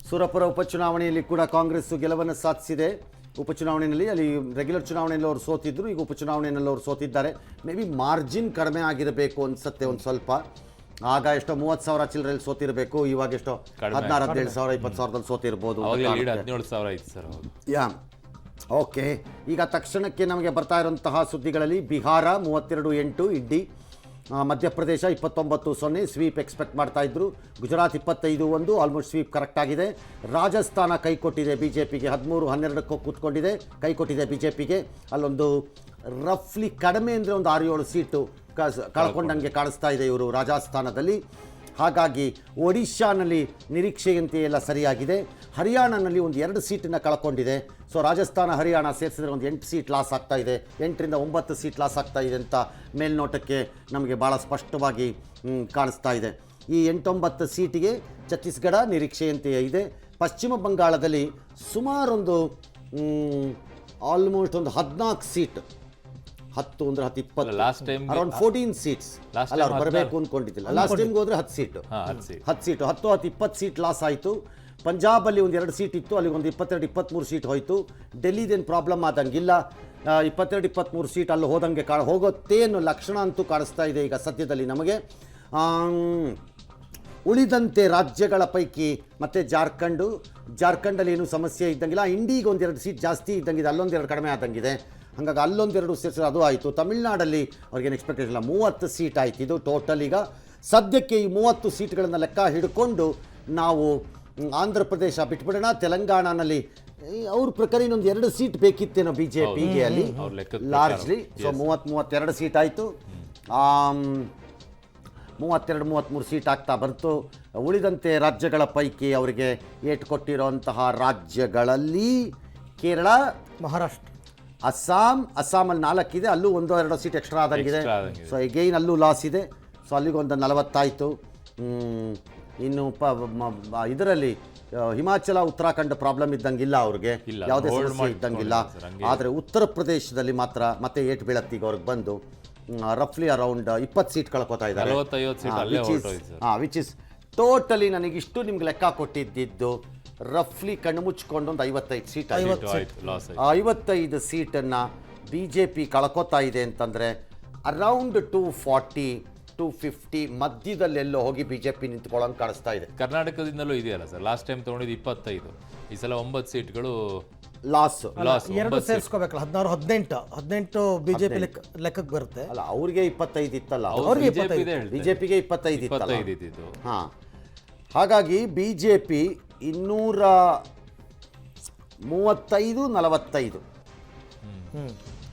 ಸುರಪುರ ಉಪಚುನಾವಣೆಯಲ್ಲಿ ಕೂಡ ಕಾಂಗ್ರೆಸ್ ಗೆಲುವನ್ನು ಸಾಧಿಸಿದೆ. ಉಪಚುನಾವಣೆಯಲ್ಲಿ ಅಲ್ಲಿ ರೆಗ್ಯುಲರ್ ಚುನಾವಣೆಯಲ್ಲಿ ಅವರು ಸೋತಿದ್ರು, ಈಗ ಉಪಚುನಾವಣೆಯಲ್ಲಿ ಅವರು ಸೋತಿದ್ದಾರೆ. ಮೇ ಬಿ ಮಾರ್ಜಿನ್ ಕಡಿಮೆ ಆಗಿರಬೇಕು ಅನ್ಸುತ್ತೆ ಒಂದು ಸ್ವಲ್ಪ. ಆಗ ಎಷ್ಟೋ 30,000 ಚಿಲ್ಲರೆಯಲ್ಲಿ ಸೋತಿರಬೇಕು, ಇವಾಗ ಎಷ್ಟೋ 16,000, 17,000, 20,000ದಲ್ಲಿ ಸೋತಿರ್ಬೋದು. ಯಾ ಓಕೆ. ಈಗ ತಕ್ಷಣಕ್ಕೆ ನಮಗೆ ಬರ್ತಾ ಇರುವಂತಹ ಸುದ್ದಿಗಳಲ್ಲಿ ಬಿಹಾರ 32-8 ಇಂಡಿ, ಮಧ್ಯಪ್ರದೇಶ 29-0 ಸ್ವೀಪ್ ಎಕ್ಸ್ಪೆಕ್ಟ್ ಮಾಡ್ತಾ ಇದ್ರು. ಗುಜರಾತ್ 25-1 ಆಲ್ಮೋಸ್ಟ್ ಸ್ವೀಪ್ ಕರೆಕ್ಟ್ ಆಗಿದೆ. ರಾಜಸ್ಥಾನ ಕೈ ಕೊಟ್ಟಿದೆ ಬಿಜೆಪಿಗೆ, 13-12 ಕೂತ್ಕೊಂಡಿದೆ, ಕೈ ಕೊಟ್ಟಿದೆ ಬಿಜೆಪಿಗೆ. ಅಲ್ಲೊಂದು ರಫ್ಲಿ ಕಡಿಮೆ ಅಂದರೆ ಒಂದು 6-7 ಸೀಟು ಕಳ್ಕೊಂಡಂಗೆ ಕಾಣಿಸ್ತಾ ಇದೆ ಇವರು ರಾಜಸ್ಥಾನದಲ್ಲಿ. ಹಾಗಾಗಿ ಒಡಿಶಾನಲ್ಲಿ ನಿರೀಕ್ಷೆಯಂತೆ ಎಲ್ಲ ಸರಿಯಾಗಿದೆ. ಹರಿಯಾಣನಲ್ಲಿ ಒಂದು 2 ಸೀಟನ್ನು ಕಳ್ಕೊಂಡಿದೆ. ಸೊ ರಾಜಸ್ಥಾನ ಹರಿಯಾಣ ಸೇರಿಸಿದ್ರೆ ಒಂದು 8 ಸೀಟ್ ಲಾಸ್ ಆಗ್ತಾ ಇದೆ, 8ರಿಂದ 9 ಸೀಟ್ ಲಾಸ್ ಆಗ್ತಾ ಇದೆ ಅಂತ ಮೇಲ್ನೋಟಕ್ಕೆ ನಮಗೆ ಭಾಳ ಸ್ಪಷ್ಟವಾಗಿ ಕಾಣಿಸ್ತಾ ಇದೆ. ಈ 8-9 ಸೀಟಿಗೆ ಛತ್ತೀಸ್ಗಢ ನಿರೀಕ್ಷೆಯಂತೆಯೇ ಇದೆ. ಪಶ್ಚಿಮ ಬಂಗಾಳದಲ್ಲಿ ಸುಮಾರೊಂದು ಆಲ್ಮೋಸ್ಟ್ ಒಂದು 14 ಸೀಟ್, 10 ಅಂದರೆ 10, 20, ಲಾಸ್ಟ್ ಟೈಮ್ ಅರೌಂಡ್ 14 ಸೀಟ್ಸ್ ಅಲ್ಲ ಅವ್ರು ಬರಬೇಕು ಅಂದ್ಕೊಂಡಿದ್ದಿಲ್ಲ. ಲಾಸ್ಟ್ ಟೈಮ್ಗೆ ಹೋದ್ರೆ 10 ಸೀಟು, 10 ಸೀಟು, 10, 20 ಸೀಟ್ ಲಾಸ್ ಆಯಿತು. ಪಂಜಾಬಲ್ಲಿ ಒಂದು 2 ಸೀಟ್ ಇತ್ತು, ಅಲ್ಲಿಗೆ ಒಂದು 22-23 ಸೀಟ್ ಹೋಯಿತು. ಡೆಲ್ಲಿದೇನು ಪ್ರಾಬ್ಲಮ್ ಆದಂಗಿಲ್ಲ, 22-23 ಸೀಟ್ ಅಲ್ಲಿ ಹೋದಂಗೆ ಹೋಗುತ್ತೆ ಅನ್ನೋ ಲಕ್ಷಣ ಅಂತೂ ಕಾಣಿಸ್ತಾ ಇದೆ ಈಗ ಸದ್ಯದಲ್ಲಿ ನಮಗೆ. ಉಳಿದಂತೆ ರಾಜ್ಯಗಳ ಪೈಕಿ ಮತ್ತು ಜಾರ್ಖಂಡಲ್ಲಿ ಏನೂ ಸಮಸ್ಯೆ ಇದ್ದಂಗಿಲ್ಲ. ಇಂಡಿಗೆ ಒಂದು 2 ಸೀಟ್ ಜಾಸ್ತಿ ಇದ್ದಂಗಿದೆ, ಅಲ್ಲೊಂದು 2 ಕಡಿಮೆ ಆದಂಗಿದೆ. ಹಾಗಾಗಿ ಅಲ್ಲೊಂದು 2 ಸೀಟ್ಸ್ ಅದು ಆಯಿತು. ತಮಿಳ್ನಾಡಲ್ಲಿ ಅವ್ರಿಗೇನು ಎಕ್ಸ್ಪೆಕ್ಟೇಷನ್ ಇಲ್ಲ, 30 ಸೀಟ್ ಆಯಿತು. ಇದು ಟೋಟಲ್ ಈಗ ಸದ್ಯಕ್ಕೆ ಈ 30 ಸೀಟ್ಗಳನ್ನು ಲೆಕ್ಕ ಹಿಡ್ಕೊಂಡು ನಾವು ಆಂಧ್ರ ಪ್ರದೇಶ ಬಿಟ್ಬಿಡೋಣ. ತೆಲಂಗಾಣನಲ್ಲಿ ಅವ್ರ ಪ್ರಕಾರ ಇನ್ನೊಂದು 2 ಸೀಟ್ ಬೇಕಿತ್ತೇನೋ ಬಿ ಜೆ ಪಿಗೆ ಅಲ್ಲಿ ಲಾರ್ಜ್ಲಿ. ಸೊ 32 ಸೀಟ್ ಆಯಿತು, 32-33 ಸೀಟ್ ಆಗ್ತಾ ಬಂತು. ಉಳಿದಂತೆ ರಾಜ್ಯಗಳ ಪೈಕಿ ಅವರಿಗೆ ಏಟು ಕೊಟ್ಟಿರೋಂತಹ ರಾಜ್ಯಗಳಲ್ಲಿ ಕೇರಳ, ಮಹಾರಾಷ್ಟ್ರ, ಅಸ್ಸಾಮಲ್ಲಿ 4 ಇದೆ, ಅಲ್ಲೂ 1-2 ಸೀಟ್ ಎಕ್ಸ್ಟ್ರಾ ಆದಂಗಿದೆ. ಸೊ ಎಗೈನ್ ಅಲ್ಲೂ ಲಾಸ್ ಇದೆ. ಸೊ ಅಲ್ಲಿಗೊಂದು 40 ಆಯಿತು. ಇನ್ನು ಇದರಲ್ಲಿ ಹಿಮಾಚಲ ಉತ್ತರಾಖಂಡ ಪ್ರಾಬ್ಲಮ್ ಇದ್ದಂಗಿಲ್ಲ, ಅವ್ರಿಗೆ ಯಾವುದೇ ಸಮಸ್ಯೆ ಇದ್ದಂಗಿಲ್ಲ. ಆದರೆ ಉತ್ತರ ಪ್ರದೇಶದಲ್ಲಿ ಮಾತ್ರ ಮತ್ತೆ ಏಟು ಬೀಳತ್ತೀಗ ಅವ್ರಿಗೆ ಬಂದು ರಫ್ಲಿ ಅರೌಂಡ್ 20 ಸೀಟ್ ಕಳ್ಕೊತಾ ಇದ್ದಾರೆ. ವಿಚ್ ಇಸ್ ಟೋಟಲಿ ನನಗಿಷ್ಟು ನಿಮ್ಗೆ ಲೆಕ್ಕ ಕೊಟ್ಟಿದ್ದು ರಫ್ಲಿ ಕಣ್ಣು ಮುಚ್ಕೊಂಡು ಒಂದು 55 ಸೀಟ್, 55 ಸೀಟನ್ನು ಬಿ ಜೆ ಪಿ ಕಳ್ಕೊತಾ ಇದೆ ಅಂತಂದರೆ ಅರೌಂಡ್ 240-250 ಮಧ್ಯದಲ್ಲೆಲ್ಲೋ ಹೋಗಿ ಬಿ ಜೆ ಪಿ ನಿಂತ್ಕೊಳ್ಳೋಂಗೆ ಕಾಣಿಸ್ತಾ ಇದೆ. ಕರ್ನಾಟಕದಿಂದಲೂ ಇದೆಯಲ್ಲ ಸರ್, ಲಾಸ್ಟ್ ಟೈಮ್ ತೊಗೊಂಡಿದ್ದು 25, ಈ ಸಲ 9 ಸೀಟ್ಗಳು ಲಾಸ್. 2 ಸೇರಿಸ್ಕೋಬೇಕಲ್ಲ, 16-18 ಬಿಜೆಪಿ ಲೆಕ್ಕಕ್ಕೆ ಬರುತ್ತೆ. ಅಲ್ಲ ಅವ್ರಿಗೆ 25 ಇತ್ತಲ್ಲ, ಬಿಜೆಪಿಗೆ 25 ಇತ್ತು. ಹಾಂ, ಹಾಗಾಗಿ ಬಿ ಜೆ ಪಿ 235-45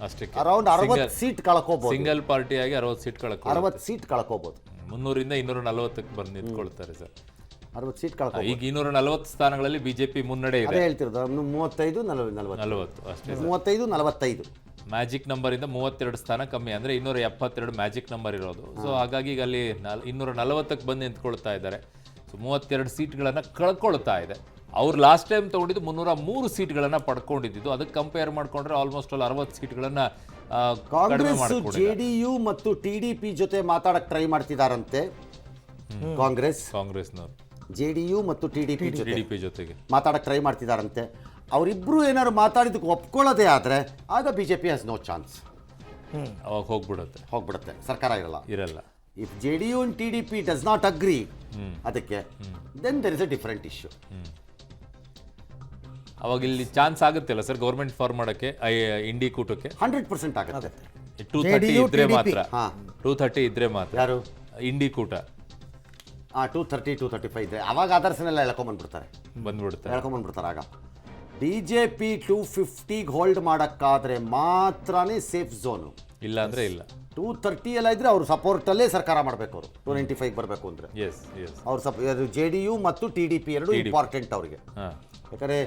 ಅಷ್ಟೇ, ಅರೌಂಡ್ 60 ಸೀಟ್ ಕಳ್ಕೋಬಹುದು. ಸಿಂಗಲ್ ಪಾರ್ಟಿಯಾಗಿ 60 ಸೀಟ್ 60 ಸೀಟ್ ಕಳ್ಕೋಬಹುದು. 300ರಿಂದ 240ಕ್ಕೆ ಬಂದು ನಿಂತ್ಕೊಳ್ತಾರೆ ಸರ್. 60 ಸೀಟ್ ಕಳ್ಕೋಬಹುದು. ಈಗ 240 ಸ್ಥಾನಗಳಲ್ಲಿ ಬಿಜೆಪಿ ಮುನ್ನಡೆ ಇದೆ. ಹೇಳ್ತಿರೋದು 35-40 ಅಷ್ಟೇ, 35-45 ಮ್ಯಾಜಿಕ್ ನಂಬರ್ ಇಂದ 32 ಸ್ಥಾನ ಕಮ್ಮಿ, ಅಂದ್ರೆ 272 ಮ್ಯಾಜಿಕ್ ನಂಬರ್ ಇರೋದು. ಸೊ ಹಾಗಾಗಿ ಈಗ ಅಲ್ಲಿ 240ಕ್ಕೆ ಬಂದು ನಿಂತ್ಕೊಳ್ತಾ ಇದ್ದಾರೆ. ಸೊ 32 ಸೀಟ್ಗಳನ್ನು ಕಳ್ಕೊಳ್ತಾ ಇದೆ. ಅವ್ರು ಲಾಸ್ಟ್ ಟೈಮ್ ತಗೊಂಡಿದ್ದು 303 ಸೀಟ್ಗಳನ್ನು ಪಡ್ಕೊಂಡಿದ್ದು, ಅದಕ್ಕೆ ಕಂಪೇರ್ ಮಾಡ್ಕೊಂಡ್ರೆ ಆಲ್ಮೋಸ್ಟ್ 60 ಸೀಟ್ಗಳನ್ನು ಕಾಂಗ್ರೆಸ್ ಜೆಡಿಯು ಮತ್ತು ಟಿಡಿಪಿ ಜೊತೆ ಮಾತಾಡಕ್ ಟ್ರೈ ಮಾಡ್ತಿದಾರಂತೆ. ಕಾಂಗ್ರೆಸ್ನವರು ಜೆಡಿಯು ಮತ್ತು ಟಿಡಿಪಿ ಜೊತೆಗೆ ಮಾತಾಡಕ್ ಟ್ರೈ ಮಾಡ್ತಿದಾರಂತೆ. ಅವರಿಬ್ರು ಏನಾದ್ರು ಮಾತಾಡಿದಕ್ಕೆ ಒಪ್ಕೊಳ್ಳೋದೇ ಆದ್ರೆ ಆಗ ಬಿಜೆಪಿ ಹ್ಯಾಸ್ ನೋ ಚಾನ್ಸ್. ಅವಾಗ ಹೋಗ್ಬಿಡುತ್ತೆ, ಸರ್ಕಾರ ಇರಲ್ಲ. If JDU and TDP does not agree ಅದಕ್ಕೆ, then there is a different issue. ಅವಾಗ ಇಲ್ಲಿ ಚಾನ್ಸ್ ಆಗುತ್ತೆ ಅಲ್ಲ ಸರ್ ಗೌರ್ಮೆಂಟ್ ಫಾರ್ಮ್ ಮಾಡೋಕ್ಕೆ, ಇಂಡಿ ಕೂಟಕ್ಕೆ 100% ಆಗುತ್ತೆ. 230 ಇದ್ರೆ ಮಾತ್ರ, 230 ಇದ್ರೆ ಮಾತ್ರ. ಯಾರು ಇಂಡಿ ಕೂಟ 230-235 ಇದ್ರೆ ಅವಾಗ ಆದರ್ಶನೆಲ್ಲ ಹೇಳ್ಕೊಂಡ್ಬಿಡ್ತಾರೆ. ಆಗ ಬಿ ಜೆ ಪಿ 250 ಹೋಲ್ಡ್ ಮಾಡೋಕ್ಕಾದ್ರೆ ಮಾತ್ರನೇ ಸೇಫ್ ಝೋನು, ಇಲ್ಲ ಅಂದ್ರೆ ಇಲ್ಲ. 230 ಎಲ್ಲ ಇದ್ರೆ ಅವರು ಸಪೋರ್ಟಲ್ಲೇ ಸರ್ಕಾರ ಮಾಡಬೇಕು. ಅವರು 295 ಬರಬೇಕು ಅಂದರೆ ಅವ್ರು ಜೆ ಡಿ ಯು ಮತ್ತು ಟಿ ಡಿ ಪಿ ಎರಡು ಇಂಪಾರ್ಟೆಂಟ್ ಅವರಿಗೆ. ಯಾಕಂದರೆ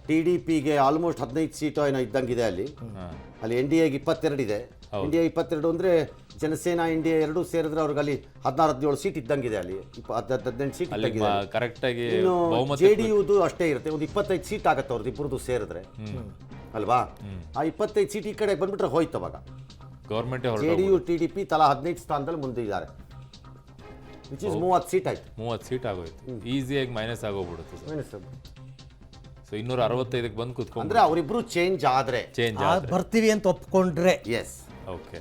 ಟಿ ಡಿ ಪಿಗೆ ಆಲ್ಮೋಸ್ಟ್ 15 ಸೀಟು ಏನೋ ಇದ್ದಂಗಿದೆ ಅಲ್ಲಿ. ಎನ್ ಡಿ ಎಗೆ 22 ಇದೆ. ಎನ್ ಡಿ ಎ 22 ಅಂದರೆ ಜನಸೇನಾ ಇಂಡಿಯಾ ಎರಡೂ ಸೇರಿದ್ರೆ ಅವ್ರಿಗೆ ಅಲ್ಲಿ 16-17 ಸೀಟ್ ಇದ್ದಂಗಿದೆ. ಅಲ್ಲಿ 18 ಸೀಟ್ ಇದ್ದಂಗಿದೆ. ಇನ್ನು ಜೆ ಡಿ ಯುದು ಅಷ್ಟೇ ಇರುತ್ತೆ, ಒಂದು 25 ಸೀಟ್ ಆಗುತ್ತೆ ಅವ್ರದ್ದು ಇಬ್ಬರದು ಸೇರಿದ್ರೆ ಅಲ್ವಾ. ಆ 25 ಸೀಟ್ ಈ ಕಡೆ ಬಂದ್ಬಿಟ್ರೆ ಹೋಯ್ತು. ಅವಾಗ government J D U T D P ತಲಾ 15 ಸ್ಥಾನದಲ್ಲಿ ಮುಂದಿದ್ದಾರೆ. ವಿಚ್ ಇಸ್ 30 ಸೀಟ್ ಆಯ್ತು. 30 ಸೀಟ್ ಆಗೋಯ್ತು, ಈಸಿಯಾಗಿ ಮೈನಸ್ ಆಗೋಗ್ಬಿಡುತ್ತೆ. ಸೊ 265ಕ್ಕೆ ಬಂದು ಕೂತ್ಕೊಂಡು ಅಂದ್ರೆ ಅವರಿಬ್ರು ಚೇಂಜ್ ಆದ್ರೆ ಚೇಂಜ್ ಬರ್ತೀವಿ ಅಂತ ಒಪ್ಕೊಂಡ್ರೆ ಎಸ್ ಓಕೆ